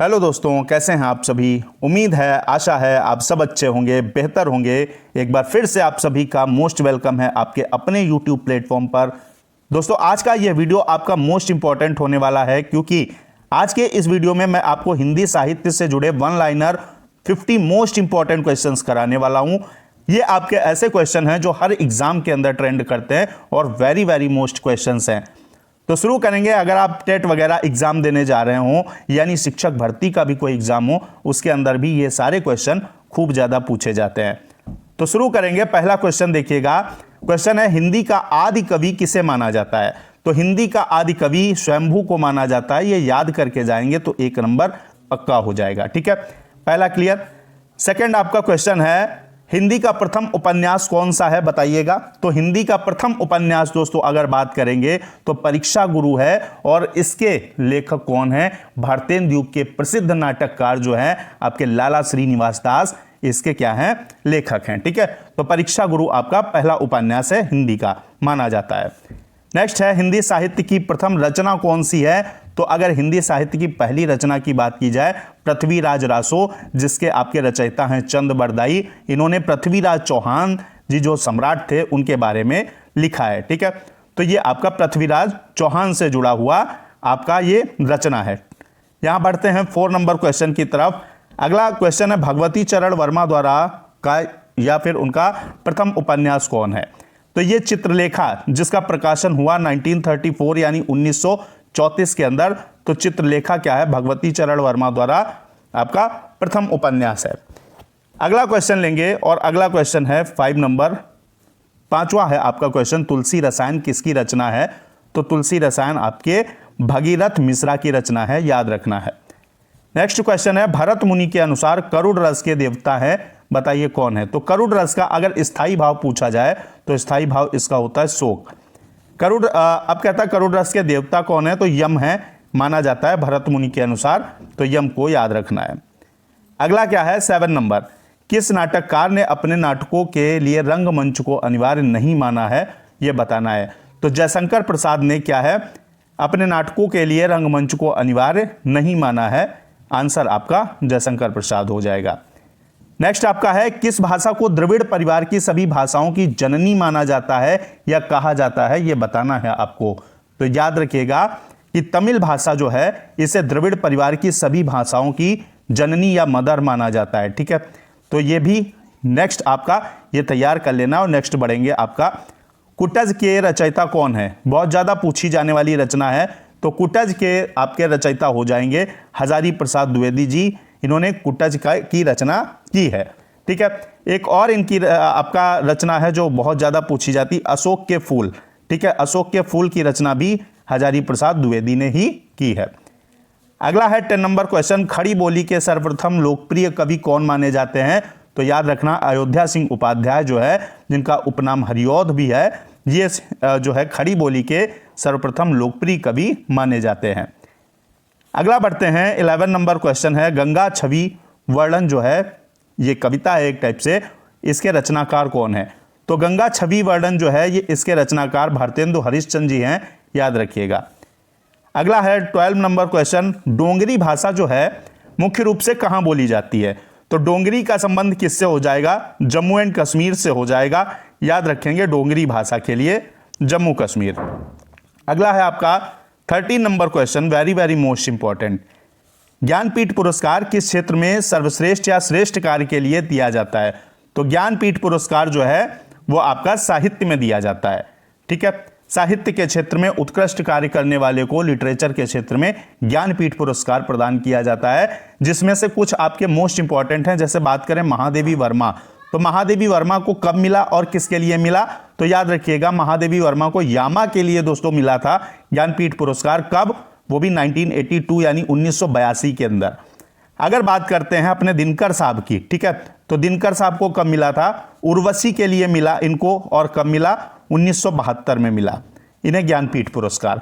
Hello दोस्तों, कैसे हैं आप सभी। उम्मीद है, आशा है आप सब अच्छे होंगे, बेहतर होंगे। एक बार फिर से आप सभी का मोस्ट वेलकम है आपके अपने यूट्यूब प्लेटफॉर्म पर। दोस्तों, आज का यह वीडियो आपका मोस्ट इंपॉर्टेंट होने वाला है, क्योंकि आज के इस वीडियो में मैं आपको हिंदी साहित्य से जुड़े one liner 50 most important questions कराने वाला हूं। ये आपके ऐसे क्वेश्चन हैं जो हर एग्जाम के अंदर ट्रेंड करते हैं और वेरी वेरी मोस्ट क्वेश्चंस हैं। तो शुरू करेंगे। अगर आप टेट वगैरह एग्जाम देने जा रहे हो, यानी शिक्षक भर्ती का भी कोई एग्जाम हो, उसके अंदर भी ये सारे क्वेश्चन खूब ज्यादा पूछे जाते हैं। तो शुरू करेंगे। पहला क्वेश्चन देखिएगा। क्वेश्चन है, हिंदी का आदि कवि किसे माना जाता है। तो हिंदी का आदि कवि स्वयंभू को माना जाता है। ये याद करके जाएंगे तो 1 नंबर पक्का हो जाएगा। ठीक है, पहला क्लियर। सेकंड आपका क्वेश्चन है, हिंदी का प्रथम उपन्यास कौन सा है, बताइएगा। तो हिंदी का प्रथम उपन्यास दोस्तों अगर बात करेंगे तो परीक्षा गुरु है। और इसके लेखक कौन है? भारतेंदु युग के प्रसिद्ध नाटककार जो है आपके लाला श्रीनिवास दास, इसके क्या हैं? लेखक हैं। ठीक है, तो परीक्षा गुरु आपका पहला उपन्यास है, हिंदी का माना जाता है। नेक्स्ट है, हिंदी साहित्य की प्रथम रचना कौन सी है। तो अगर हिंदी साहित्य की पहली रचना की बात की जाए, पृथ्वीराज रासो, जिसके आपके रचयिता हैं चंद बरदाई। इन्होंने पृथ्वीराज चौहान जी जो सम्राट थे उनके बारे में लिखा है। ठीक है, तो ये आपका पृथ्वीराज चौहान से जुड़ा हुआ आपका ये रचना है। यहां बढ़ते हैं 4 नंबर क्वेश्चन की तरफ। अगला क्वेश्चन है, भगवती चरण वर्मा द्वारा का या फिर उनका प्रथम उपन्यास कौन है। तो ये चित्रलेखा, जिसका प्रकाशन हुआ 1934 यानी 1934 के अंदर। तो चित्रलेखा क्या है? भगवती चरण वर्मा द्वारा आपका प्रथम उपन्यास है। अगला क्वेश्चन लेंगे और अगला क्वेश्चन है 5 नंबर, 5वां है आपका क्वेश्चन, तुलसी रसायन किसकी रचना है। तो तुलसी रसायन आपके भगीरथ मिश्रा की रचना है, याद रखना है। नेक्स्ट क्वेश्चन है, भरत मुनि के अनुसार करुड़ रस के देवता है, बताइए कौन है। तो करुड़ रस का अगर स्थायी भाव पूछा जाए तो स्थायी भाव इसका होता है शोक। करुड़ अब कहता है करुड़ रस के देवता कौन है। तो यम है, माना जाता है भरत मुनि के अनुसार। तो यम को याद रखना है। अगला क्या है 7 नंबर, किस नाटककार ने अपने नाटकों के लिए रंगमंच को अनिवार्य नहीं माना है, यह बताना है। तो जयशंकर प्रसाद ने क्या है, अपने नाटकों के लिए रंगमंच को अनिवार्य नहीं माना है। आंसर आपका जयशंकर प्रसाद हो जाएगा। नेक्स्ट आपका है, किस भाषा को द्रविड़ परिवार की सभी भाषाओं की जननी माना जाता है या कहा जाता है, यह बताना है आपको। तो याद रखिएगा कि तमिल भाषा जो है इसे द्रविड़ परिवार की सभी भाषाओं की जननी या मदर माना जाता है। ठीक है, तो यह भी नेक्स्ट आपका ये तैयार कर लेना। और नेक्स्ट बढ़ेंगे आपका, कुटज के रचयिता कौन है। बहुत ज्यादा पूछी जाने वाली रचना है। तो कुटज के आपके रचयिता हो जाएंगे हजारी प्रसाद द्विवेदी जी। इन्होंने कुटज की रचना की है। ठीक है, एक और इनकी आपका रचना है जो बहुत ज्यादा पूछी जाती, अशोक के फूल। ठीक है, अशोक के फूल की रचना भी हजारी प्रसाद द्विवेदी ने ही की है। अगला है 10 नंबर क्वेश्चन, खड़ी बोली के सर्वप्रथम लोकप्रिय कवि कौन माने जाते हैं। तो याद रखना अयोध्या सिंह उपाध्याय जो है, जिनका उपनाम हरिऔध भी है, ये जो है खड़ी बोली के सर्वप्रथम लोकप्रिय कवि माने जाते हैं। अगला बढ़ते हैं 11 नंबर क्वेश्चन है, गंगा छवि वर्णन जो है ये कविता है एक टाइप से, इसके रचनाकार कौन है। तो गंगा छवि वर्णन जो है ये इसके रचनाकार भारतेंदु हरिश्चंद्र जी हैं, याद रखिएगा। अगला है 12 नंबर क्वेश्चन, डोंगरी भाषा जो है मुख्य रूप से कहां बोली जाती है। तो डोंगरी का संबंध किससे हो जाएगा? जम्मू एंड कश्मीर से हो जाएगा। याद रखेंगे डोंगरी भाषा के लिए जम्मू कश्मीर। अगला है आपका 13 number question, very very most important, Jnanpith पुरस्कार किस क्षेत्र में सर्वश्रेष्ठ या श्रेष्ठ कार्य के लिए दिया जाता है। तो ज्ञानपीठ पुरस्कार जो है वो आपका साहित्य में दिया जाता है। ठीक है, साहित्य के क्षेत्र में उत्कृष्ट कार्य करने वाले को लिटरेचर के क्षेत्र में ज्ञानपीठ पुरस्कार प्रदान किया जाता है, जिसमें से कुछ आपके मोस्ट इंपॉर्टेंट हैं। जैसे बात करें महादेवी वर्मा, तो महादेवी वर्मा को कब मिला और किसके लिए मिला। तो याद रखिएगा महादेवी वर्मा को यामा के लिए दोस्तों मिला था ज्ञानपीठ पुरस्कार। कब? वो भी 1982 यानी 1982 के अंदर। अगर बात करते हैं अपने दिनकर साहब की, ठीक है, तो दिनकर साहब को कब मिला था? उर्वशी के लिए मिला इनको। और कब मिला? 1972 में मिला इन्हें ज्ञानपीठ पुरस्कार।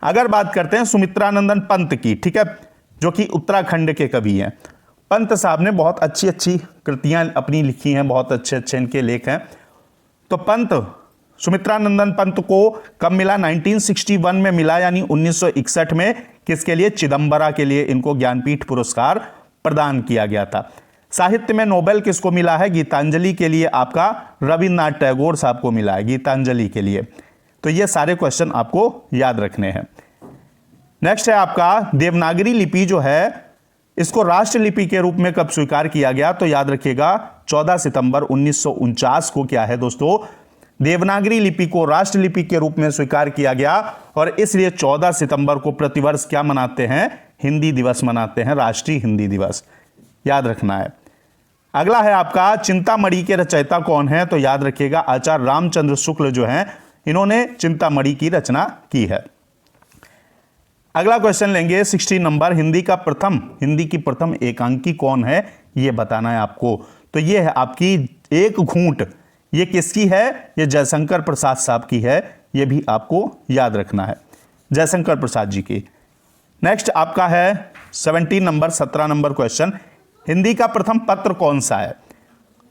अगर बात करते हैं सुमित्रानंदन पंत की, ठीक है, जो कि उत्तराखंड के कवि हैं। पंत साहब ने बहुत अच्छी अच्छी कृतियां अपनी लिखी हैं, बहुत अच्छे अच्छे इनके लेख हैं। तो पंत सुमित्रानंदन पंत को कब मिला? 1961 में मिला, यानी 1961 में किसके लिए? चिदंबरा के लिए इनको ज्ञानपीठ पुरस्कार प्रदान किया गया था। साहित्य में नोबेल किसको मिला है? गीतांजलि के लिए आपका रविन्द्रनाथ टैगोर साहब को मिला है, गीतांजलि के लिए। तो ये सारे क्वेश्चन आपको याद रखने हैं। नेक्स्ट है आपका देवनागरी लिपि जो है इसको राष्ट्रलिपि के रूप में कब स्वीकार किया गया? तो याद रखिएगा 14 सितंबर 1949 को क्या है दोस्तों, देवनागरी लिपि को राष्ट्रलिपि के रूप में स्वीकार किया गया। और इसलिए 14 सितंबर को प्रतिवर्ष क्या मनाते हैं? हिंदी दिवस मनाते हैं, राष्ट्रीय हिंदी दिवस, याद रखना है। अगला है आपका चिंतामणि के रचयिता कौन है? तो याद रखिएगा आचार्य रामचंद्र शुक्ल जो हैं, इन्होंने चिंतामणि की रचना की है। अगला क्वेश्चन लेंगे 16 नंबर, हिंदी की प्रथम एकांकी कौन है? यह बताना है आपको। तो यह है आपकी एक घूंट, ये किसकी है? ये जयशंकर प्रसाद साहब की है, यह भी आपको याद रखना है, जयशंकर प्रसाद जी की। नेक्स्ट आपका है 17 नंबर क्वेश्चन, हिंदी का प्रथम पत्र कौन सा है?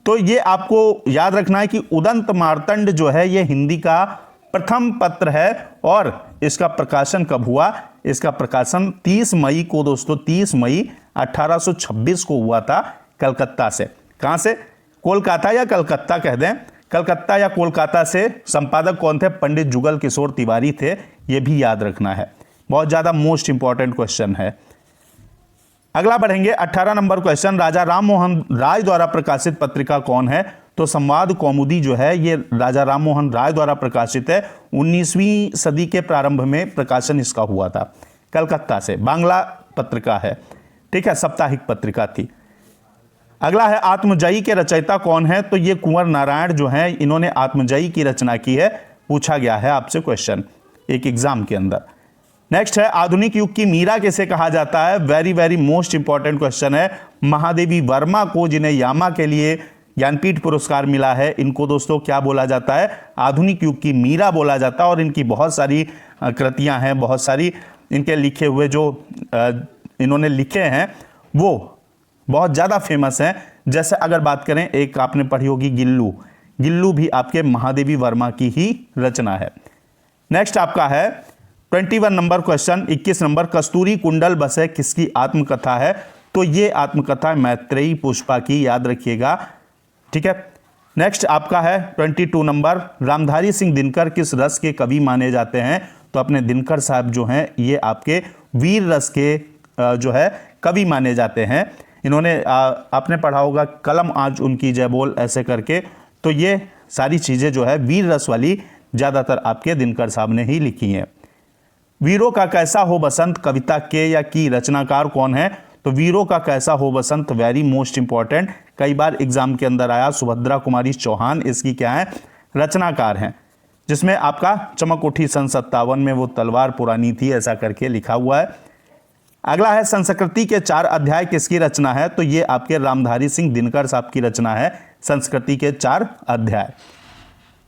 तो ये आपको याद रखना है कि उदंत मार्तंड जो है ये हिंदी का प्रथम पत्र है। और इसका प्रकाशन कब हुआ? इसका प्रकाशन 30 मई को दोस्तों, 30 मई 1826 को हुआ था कलकत्ता से। कहां से? कोलकाता या कलकत्ता कह दें, कलकत्ता या कोलकाता से। संपादक कौन थे? पंडित जुगल किशोर तिवारी थे, यह भी याद रखना है, बहुत ज्यादा मोस्ट इंपॉर्टेंट क्वेश्चन है। अगला बढ़ेंगे 18 नंबर क्वेश्चन, राजा राम मोहन राय द्वारा प्रकाशित पत्रिका कौन है? तो संवाद कौमुदी जो है ये राजा राम मोहन राय द्वारा प्रकाशित है। 19वीं सदी के प्रारंभ में प्रकाशन इसका हुआ था, कलकत्ता से, बांग्ला पत्रिका है, ठीक है, साप्ताहिक पत्रिका थी। अगला है आत्मजयी के रचयिता कौन है? तो ये कुंवर नारायण जो हैं, इन्होंने आत्मजयी की रचना की है, पूछा गया है आपसे क्वेश्चन एक एग्जाम के अंदर। नेक्स्ट है आधुनिक युग की मीरा किसे कहा जाता है? Very very most important question है। महादेवी वर्मा को, जिन्हें यामा के लिए ज्ञानपीठ पुरस्कार मिला है, इनको दोस्तों क्या बोला जाता है? आधुनिक युग की मीरा बोला जाता है। और इनकी बहुत सारी कृतियां हैं, बहुत सारी इनके लिखे हुए जो इन्होंने लिखे हैं वो बहुत ज़्यादा फेमस हैं। जैसे अगर बात करें, एक आपने पढ़ी होगी गिल्लू भी आपके महादेवी वर्मा की ही रचना है। नेक्स्ट आपका है 21 नंबर क्वेश्चन, 21 नंबर, कस्तूरी कुंडल बसे किसकी आत्मकथा है? तो ये आत्मकथा मैत्रेयी पुष्पा की, याद रखिएगा, ठीक है। नेक्स्ट आपका है 22 नंबर, रामधारी सिंह दिनकर किस रस के कवि माने जाते हैं? तो अपने दिनकर साहब जो हैं ये आपके वीर रस के जो है कवि माने जाते हैं। इन्होंने आपने पढ़ा होगा कलम आज उनकी जय बोल ऐसे करके। तो ये सारी चीज़ें जो है वीर रस वाली ज़्यादातर आपके दिनकर साहब ने ही लिखी हैं। वीरों का कैसा हो बसंत कविता के या की रचनाकार कौन है? तो वीरों का कैसा हो बसंत वेरी मोस्ट इंपॉर्टेंट, कई बार एग्जाम के अंदर आया, सुभद्रा कुमारी चौहान इसकी क्या है? रचनाकार हैं। जिसमें आपका चमक उठी सन 57 में वो तलवार पुरानी थी ऐसा करके लिखा हुआ है। अगला है संस्कृति के 4 अध्याय किसकी रचना है? तो ये आपके रामधारी सिंह दिनकर साहब की रचना है, संस्कृति के 4 अध्याय।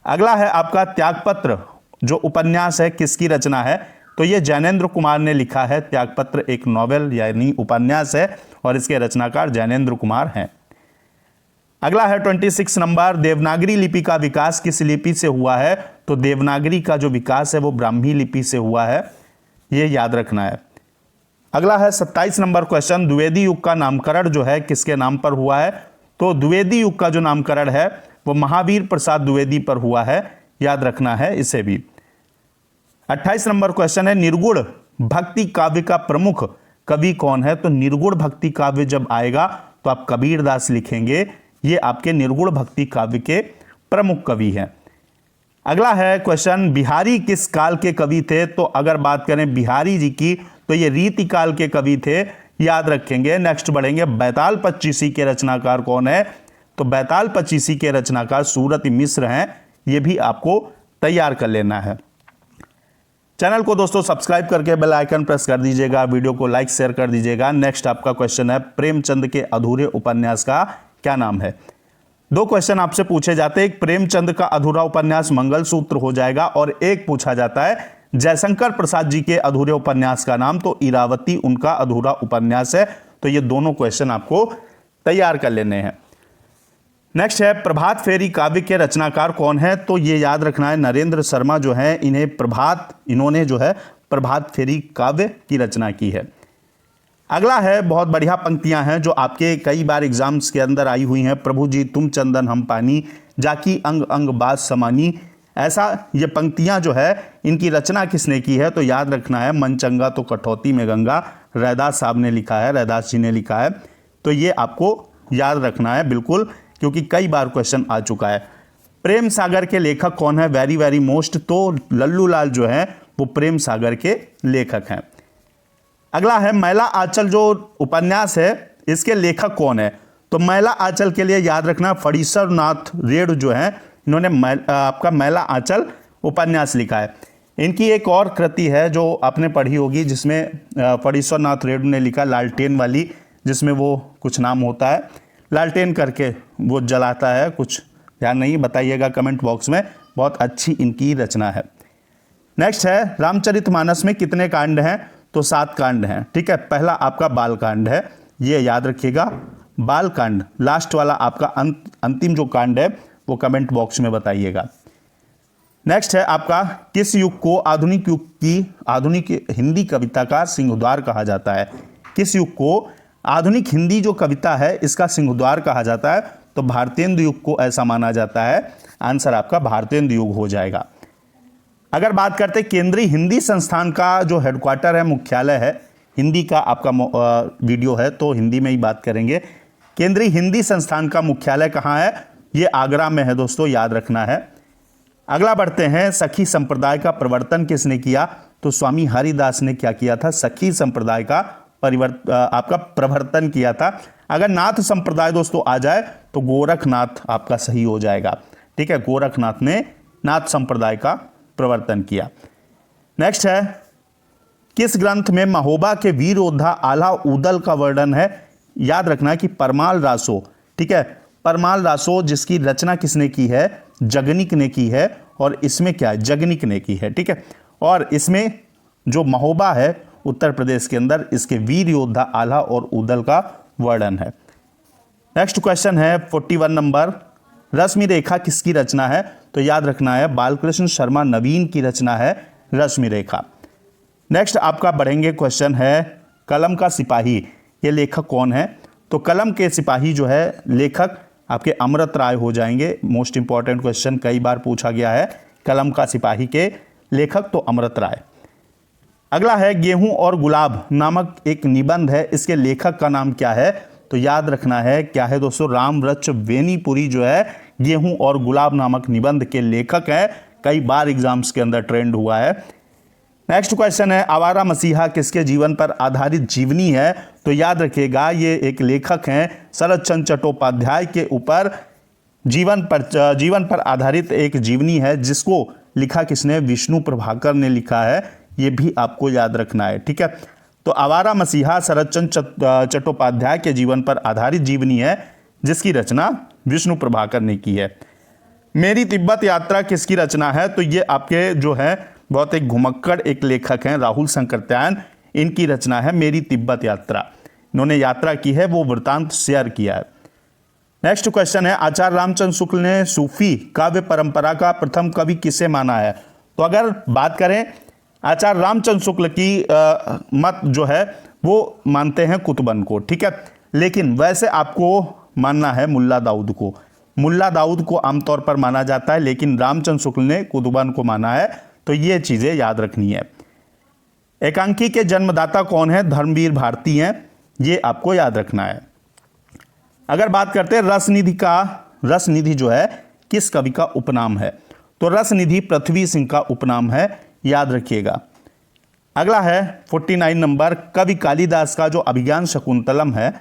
अगला है आपका त्यागपत्र जो उपन्यास है किसकी रचना है? तो ये जैनेन्द्र कुमार ने लिखा है। त्यागपत्र एक नॉवेल यानी उपन्यास है और इसके रचनाकार जैनेन्द्र कुमार हैं। अगला है 26 नंबर, देवनागरी लिपि का विकास किस लिपि से हुआ है? तो देवनागरी का जो विकास है वो ब्राह्मी लिपि से हुआ है, ये याद रखना है। अगला है 27 नंबर क्वेश्चन, द्विवेदी युग का नामकरण जो है किसके नाम पर हुआ है? तो द्विवेदी युग का जो नामकरण है वो महावीर प्रसाद द्विवेदी पर हुआ है, याद रखना है इसे भी। 28 नंबर क्वेश्चन है, निर्गुण भक्ति काव्य का प्रमुख कवि कौन है? तो निर्गुण भक्ति काव्य जब आएगा तो आप कबीरदास लिखेंगे, ये आपके निर्गुण भक्ति काव्य के प्रमुख कवि हैं। अगला है क्वेश्चन, बिहारी किस काल के कवि थे? तो अगर बात करें बिहारी जी की तो ये रीति काल के कवि थे, याद रखेंगे। नेक्स्ट बढ़ेंगे, बैताल पच्चीसी के रचनाकार कौन है? तो बैताल पच्चीसी के रचनाकार सूरत मिश्र हैं, ये भी आपको तैयार कर लेना है। चैनल को दोस्तों सब्सक्राइब करके बेल आइकन प्रेस कर दीजिएगा, वीडियो को लाइक शेयर कर दीजिएगा। नेक्स्ट आपका क्वेश्चन है, प्रेमचंद के अधूरे उपन्यास का क्या नाम है? 2 क्वेश्चन आपसे पूछे जाते हैं, एक प्रेमचंद का अधूरा उपन्यास मंगलसूत्र हो जाएगा और एक पूछा जाता है जयशंकर प्रसाद जी के अधूरे उपन्यास का नाम, तो इरावती उनका अधूरा उपन्यास है। तो ये दोनों क्वेश्चन आपको तैयार कर लेने हैं। नेक्स्ट है, प्रभात फेरी काव्य के रचनाकार कौन है? तो ये याद रखना है नरेंद्र शर्मा जो है, इन्होंने जो है प्रभात फेरी काव्य की रचना की है। अगला है, बहुत बढ़िया पंक्तियां हैं जो आपके कई बार एग्जाम्स के अंदर आई हुई हैं। प्रभु जी तुम चंदन हम पानी, जाकी अंग अंग बात समानी। ऐसा ये पंक्तियां जो है इनकी रचना किसने की है? तो याद रखना है, मन चंगा तो कठौती में गंगा, रैदास साहब ने लिखा है, रैदास जी ने लिखा है। तो ये आपको याद रखना है बिल्कुल, क्योंकि कई बार क्वेश्चन आ चुका है। प्रेम सागर के लेखक कौन है? वेरी वेरी मोस्ट, तो लल्लू लाल जो है वो प्रेम सागर के लेखक हैं। अगला है, मैला आंचल जो उपन्यास है इसके लेखक कौन है? तो मैला आंचल के लिए याद रखना फणीश्वर नाथ रेड जो है, इन्होंने आपका मैला आंचल उपन्यास लिखा है। इनकी एक और कृति है जो आपने पढ़ी होगी, जिसमें फणीश्वर नाथ रेड ने लिखा लालटेन वाली, जिसमें वो कुछ नाम होता है, लालटेन करके वो जलाता है, कुछ ध्यान नहीं, बताइएगा कमेंट बॉक्स में। बहुत अच्छी इनकी रचना है। नेक्स्ट है, रामचरितमानस में कितने कांड हैं? तो 7 कांड हैं। ठीक है, पहला आपका बाल कांड है, ये याद रखिएगा, बाल कांड। लास्ट वाला आपका अंतिम जो कांड है वो कमेंट बॉक्स में बताइएगा। नेक्स्ट है आपका, किस युग को आधुनिक युग की आधुनिक हिंदी कविता का सिंहद्वार कहा जाता है? किस युग को आधुनिक हिंदी जो कविता है इसका सिंहद्वार कहा जाता है? तो भारतेंदु युग को ऐसा माना जाता है। आंसर आपका भारतेंदु युग हो जाएगा। अगर बात करते केंद्रीय हिंदी संस्थान का जो हेडक्वार्टर है, मुख्यालय है, हिंदी का आपका वीडियो है तो हिंदी में ही बात करेंगे। केंद्रीय हिंदी संस्थान का मुख्यालय कहाँ है? ये आगरा में है दोस्तों, याद रखना है। अगला बढ़ते हैं, सखी संप्रदाय का प्रवर्तन किसने किया? तो स्वामी हरिदास ने क्या किया था? सखी संप्रदाय का आपका प्रवर्तन किया था। अगर नाथ संप्रदाय दोस्तों आ जाए तो गोरखनाथ आपका सही हो जाएगा। ठीक है, गोरखनाथ ने नाथ संप्रदाय का प्रवर्तन किया। नेक्स्ट है, किस ग्रंथ में महोबा के वीर योद्धा आल्हा उदल का वर्णन है? याद रखना है कि परमाल रासो। ठीक है, परमाल रासो जिसकी रचना किसने की है? जगनिक ने की है। और इसमें क्या है? जगनिक ने की है। ठीक है, और इसमें जो महोबा है उत्तर प्रदेश के अंदर, इसके वीर योद्धा आल्हा और उदल का वर्णन है। नेक्स्ट क्वेश्चन है 41 नंबर, रश्मि रेखा किसकी रचना है? तो याद रखना है बालकृष्ण शर्मा नवीन की रचना है रश्मि रेखा। नेक्स्ट आपका बढ़ेंगे, क्वेश्चन है कलम का सिपाही, ये लेखक कौन है? तो कलम के सिपाही जो है लेखक आपके अमृत राय हो जाएंगे। मोस्ट इंपॉर्टेंट क्वेश्चन कई बार पूछा गया है, कलम का सिपाही के लेखक तो अमृत राय। अगला है, गेहूं और गुलाब नामक एक निबंध है, इसके लेखक का नाम क्या है? तो याद रखना है क्या है दोस्तों, रामवृक्ष वेनीपुरी जो है गेहूं और गुलाब नामक निबंध के लेखक है। कई बार एग्जाम्स के अंदर ट्रेंड हुआ है। नेक्स्ट क्वेश्चन है, आवारा मसीहा किसके जीवन पर आधारित जीवनी है? तो याद रखिएगा ये एक लेखक हैं शरद चंद्र चट्टोपाध्याय के ऊपर जीवन पर आधारित एक जीवनी है, जिसको लिखा किसने? विष्णु प्रभाकर ने लिखा है। ये भी आपको याद रखना है। ठीक है, तो आवारा मसीहा शरद चंद्र चट्टोपाध्याय के जीवन पर आधारित जीवनी है, जिसकी रचना विष्णु प्रभाकर ने की है। मेरी तिब्बत यात्रा किसकी रचना है? तो ये आपके जो है बहुत एक घुमक्कड़ एक लेखक हैं राहुल शंकरत्यायन, इनकी रचना है मेरी तिब्बत यात्रा। इन्होंने यात्रा की है, वो वृतांत शेयर किया है। नेक्स्ट क्वेश्चन है, आचार्य रामचंद्र शुक्ल ने सूफी काव्य परंपरा का प्रथम कवि किसे माना है? तो अगर बात करें आचार्य रामचंद्र शुक्ल की मत जो है वो मानते हैं कुतुबन को। ठीक है, लेकिन वैसे आपको मानना है मुल्ला दाऊद को। मुल्ला दाऊद को आमतौर पर माना जाता है, लेकिन रामचंद्र शुक्ल ने कुतुबन को माना है। तो ये चीजें याद रखनी है। एकांकी के जन्मदाता कौन है? धर्मवीर भारती हैं, ये आपको याद रखना है। अगर बात करते हैं रसनिधि जो है किस कवि का उपनाम है? तो रसनिधि पृथ्वी सिंह का उपनाम है, याद रखिएगा। अगला है 49 नंबर, कवि कालिदास का जो अभिज्ञान शकुंतलम है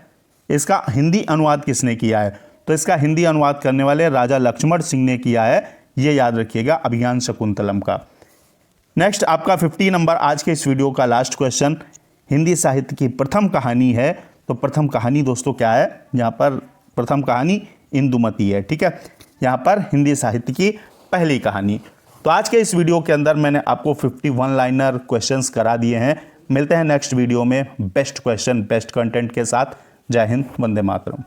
इसका हिंदी अनुवाद किसने किया है? तो इसका हिंदी अनुवाद करने वाले राजा लक्ष्मण सिंह ने किया है, ये याद रखिएगा अभिज्ञान शकुंतलम का। नेक्स्ट आपका 50 नंबर, आज के इस वीडियो का लास्ट क्वेश्चन, हिंदी साहित्य की प्रथम कहानी है। तो प्रथम कहानी दोस्तों क्या है? यहाँ पर प्रथम कहानी इंदुमती है। ठीक है, यहाँ पर हिंदी साहित्य की पहली कहानी। तो आज के इस वीडियो के अंदर मैंने आपको 51 लाइनर क्वेश्चंस करा दिए हैं। मिलते हैं नेक्स्ट वीडियो में बेस्ट क्वेश्चन बेस्ट कंटेंट के साथ। जय हिंद, वंदे मातरम।